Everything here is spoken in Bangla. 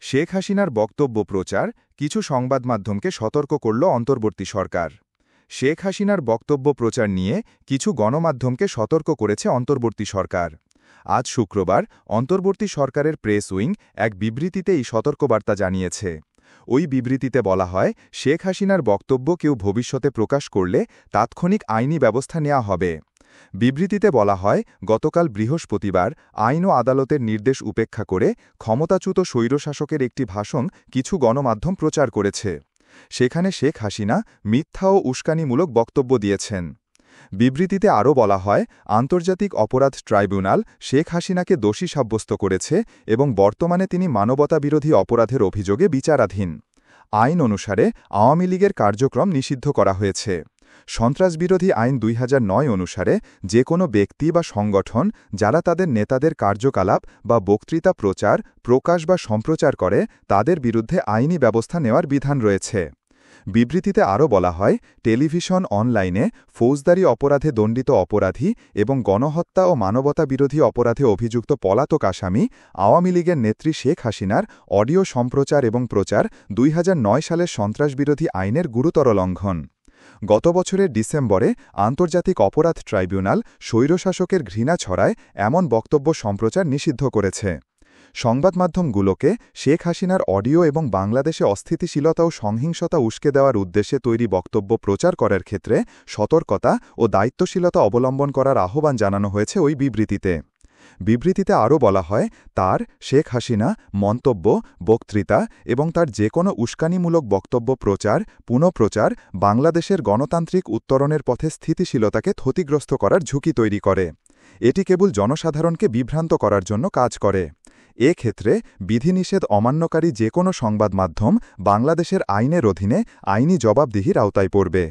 শেখ হাসিনার বক্তব্য প্রচার কিছু সংবাদ মাধ্যমকে সতর্ক করল অন্তর্বর্তী সরকার। শেখ হাসিনার বক্তব্য প্রচার নিয়ে কিছু গণমাধ্যমকে সতর্ক করেছে অন্তর্বর্তী সরকার। আজ শুক্রবার অন্তর্বর্তী সরকারের প্রেস উইং এক বিবৃতিতে এই সতর্কবার্তা জানিয়েছে। ওই বিবৃতিতে বলা হয়, শেখ হাসিনার বক্তব্য কেউ ভবিষ্যতে প্রকাশ করলে তাৎক্ষণিক আইনি ব্যবস্থা নেওয়া হবে। বিবৃতিতে বলা হয়, গতকাল বৃহস্পতিবার আইন ও আদালতের নির্দেশ উপেক্ষা করে ক্ষমতাচ্যুত স্বৈরশাসকের একটি ভাষণ কিছু গণমাধ্যম প্রচার করেছে। সেখানে শেখ হাসিনা মিথ্যা ও উস্কানিমূলক বক্তব্য দিয়েছেন। বিবৃতিতে আরও বলা হয়, আন্তর্জাতিক অপরাধ ট্রাইব্যুনাল শেখ হাসিনাকে দোষী সাব্যস্ত করেছে এবং বর্তমানে তিনি মানবতাবিরোধী অপরাধের অভিযোগে বিচারাধীন। আইন অনুসারে আওয়ামী লীগের কার্যক্রম নিষিদ্ধ করা হয়েছে। সন্ত্রাসবিরোধী আইন ২০০৯ অনুসারে যে কোনো ব্যক্তি বা সংগঠন যারা তাদের নেতাদের কার্যকলাপ বা বক্তৃতা প্রচার, প্রকাশ বা সম্প্রচার করে তাদের বিরুদ্ধে আইনি ব্যবস্থা নেওয়ার বিধান রয়েছে। বিবৃতিতে আরও বলা হয়, টেলিভিশন, অনলাইনে ফৌজদারি অপরাধে দণ্ডিত অপরাধী এবং গণহত্যা ও মানবতাবিরোধী অপরাধে অভিযুক্ত পলাতক আসামি আওয়ামী লীগের নেত্রী শেখ হাসিনার অডিও সম্প্রচার এবং প্রচার ২০০৯ সালের সন্ত্রাসবিরোধী আইনের গুরুতর লঙ্ঘন। গত বছরের ডিসেম্বরে আন্তর্জাতিক অপরাধ ট্রাইব্যুনাল স্বৈরশাসকের ঘৃণা ছড়ায় এমন বক্তব্য সম্প্রচার নিষিদ্ধ করেছে। সংবাদমাধ্যমগুলোকে শেখ হাসিনার অডিও এবং বাংলাদেশে অস্থিতিশীলতা ও সহিংসতা উস্কে দেওয়ার উদ্দেশ্যে তৈরি বক্তব্য প্রচার করার ক্ষেত্রে সতর্কতা ও দায়িত্বশীলতা অবলম্বন করার আহ্বান জানানো হয়েছে ওই বিবৃতিতে। বিবৃতিতে আরও বলা হয়, শেখ হাসিনা মন্তব্য, বক্তৃতা এবং তার যে কোনো উস্কানিমূলক বক্তব্য প্রচার, পুনঃপ্রচার বাংলাদেশের গণতান্ত্রিক উত্তরণের পথে স্থিতিশীলতাকে ক্ষতিগ্রস্ত করার ঝুঁকি তৈরি করে। এটি কেবল জনসাধারণকে বিভ্রান্ত করার জন্য কাজ করে। ক্ষেত্রে বিধিনিষেধ অমান্যকারী যে কোনো সংবাদ মাধ্যম বাংলাদেশের আইনের অধীনে আইনি জবাবদিহির আওতায় পড়বে।